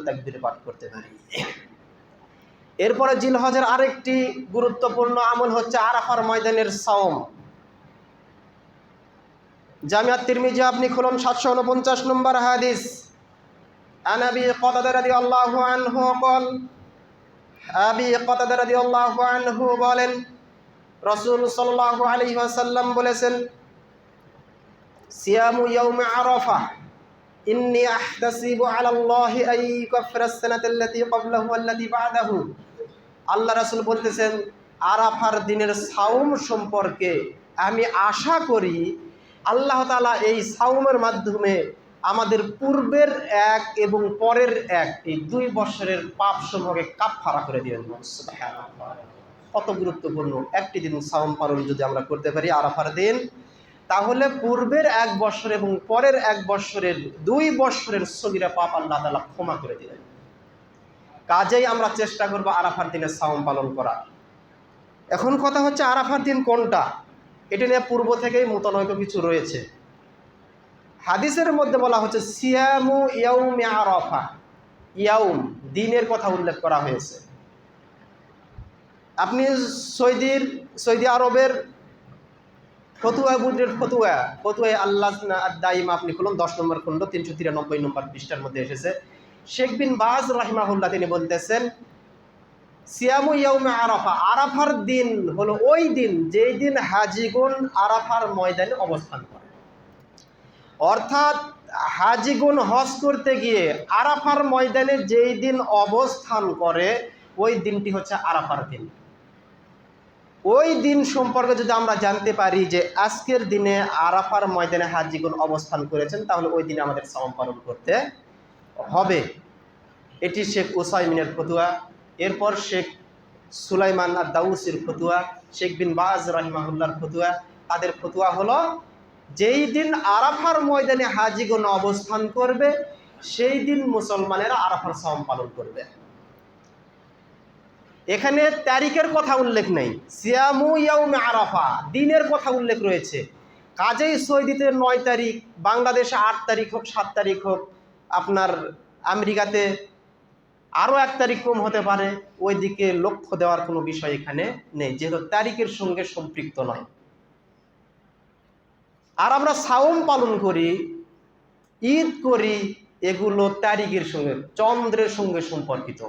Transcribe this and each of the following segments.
তাকবীর পাঠ করতে পারি। এরপরে জিলহজের আরেকটি গুরুত্বপূর্ণ আমল হচ্ছে আরাফার ময়দানের সাওম। জামিআত তিরমিজি আপনি খুলুন 749 নম্বর হাদিস। আন আবি কাতাদা রাদিয়াল্লাহু আনহু قال আবি কাতাদা রাদিয়াল্লাহু আনহু বলেন রাসূল সাল্লাল্লাহু আলাইহি ওয়াসাল্লাম বলেছেন, সিয়ামু ইয়াউমি আরাফা ইন্নী আহতাসিবু আলা আল্লাহি আন ইউকাফিরা আস-সানাতা আল্লাতী ক্বাবলাহু ওয়াল্লাতী বা'দাহু। আল্লাহ রাসূল বলতেছেন, আরাফার দিনের সাওম সম্পর্কে আমি আশা করি আল্লাহ তাআলা এই সাওমের মাধ্যমে আমাদের পূর্বের এক এবং পরের এক এই 2 বছরের পাপ সমূহকে কাফফারা করে দিবেন। সুবহানাল্লাহ, কত গুরুত্বপূর্ণ একটি দিন সাওম পালন যদি আমরা করতে পারি আরাফার দিন, তাহলে পূর্বের 1 বছর এবং পরের 1 বছরের 2 বছরের সগীরা পাপ আল্লাহ তাআলা ক্ষমা করে দিবেন। কাজেই আমরা চেষ্টা করব আরাফার দিনে সাওম পালন করার। এখন কথা হচ্ছে আরাফার দিন কোনটা, এটা নিয়ে পূর্ব থেকেই মতানৈক্য কিছু রয়েছে। হাদিসের মধ্যে বলা হচ্ছে সিয়ামু ইয়াউমি আরাফা, ইয়াউম দিনের কথা উল্লেখ করা হয়েছে। আপনি সৌদি আরবের ফতুয়া বোর্ডের ফতুয়ায়ে আল্লাজনা আদ-দাইমা আপনি খুলুন 10 নম্বর খণ্ড 393 নম্বর পৃষ্ঠার মধ্যে এসেছে। শেখ বিন বাজ রাহিমাহুল্লাহ তিনি বলতেছেন, সিয়ামু ইয়াউমে আরাফা, আরাফার দিন হলো ওই দিন যেই দিন হাজিগণ আরাফার ময়দানে অবস্থান করে। অর্থাৎ হাজিগণ হজ করতে গিয়ে আরাফার ময়দানে যেই দিন অবস্থান করে ওই দিনটি হচ্ছে আরাফার দিন। ওই দিন সম্পর্কে যদি আমরা জানতে পারি যে আজকের দিনে আরাফার ময়দানে হাজিগণ অবস্থান করেছেন, তাহলে ওই দিনে আমাদের সাওম পালন করতে হবে। এটি শেখ উসাইমিনের ফতুয়া। এরপর শেখ সুলাইমান আদ-দাউসির ফতুয়া, শেখ বিন বাজ রাহিমাহুল্লাহর ফতুয়া। তাদের ফতুয়া হলো যেই দিন আরাফার ময়দানে হাজিগণ অবস্থান করবে সেই দিন মুসলমানেরা আরাফার সাওম পালন করবে। এখানে তারিখের কথা উল্লেখ নেই, সিয়ামু ইয়াউমে আরাফা দিনের কথা উল্লেখ রয়েছে। কাজেই সৌদিতে 9 তারিখ, বাংলাদেশে 8 তারিখ হোক 7 তারিখ হোক, আপনার আমেরিকাতে আরও 1 তারিখ কম হতে পারে, ওই দিকে লক্ষ্য দেওয়ার কোনো বিষয় এখানে নেই, যেহেতু তারিখের সঙ্গে সম্পৃক্ত নয়। আর আমরা সাওম পালন করি, ঈদ করি, এগুলো তারিখের সঙ্গে, চন্দ্রের সঙ্গে সম্পর্কিত।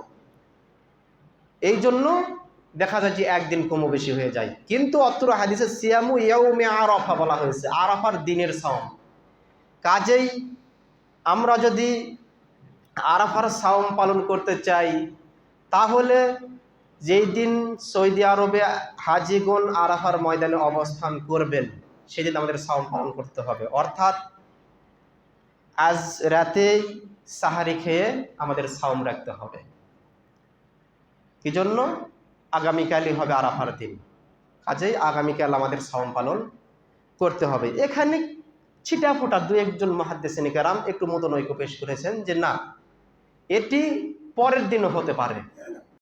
এই জন্য দেখা যায় যে একদিন কমও বেশি হয়ে যায়। কিন্তু অত্র হাদিসে সিয়ামু ইয়াউমে আরাফা বলা হয়েছে, আরাফার দিনের সাওম। কাজেই আমরা যদি আরাফার সাওম পালন করতে চাই, তাহলে যেই দিন সৌদি আরবে হাজিগণ আরাফার ময়দানে অবস্থান করবেন সেদিন আমাদের সাওম পালন করতে হবে। অর্থাৎ আজ রাতেই সাহারি খেয়ে আমাদের সাওম রাখতে হবে। কি জন্য? আগামীকালই হবে আরাফার দিন। কাজেই আগামীকাল আমাদের সাওম পালন করতে হবে। এখানে ছিটাফোটা 2-1 মুহাদ্দিসিন কেরাম একটু মতনৈক্য পেশ করেছেন যে না, এটি পরের দিনও হতে পারে।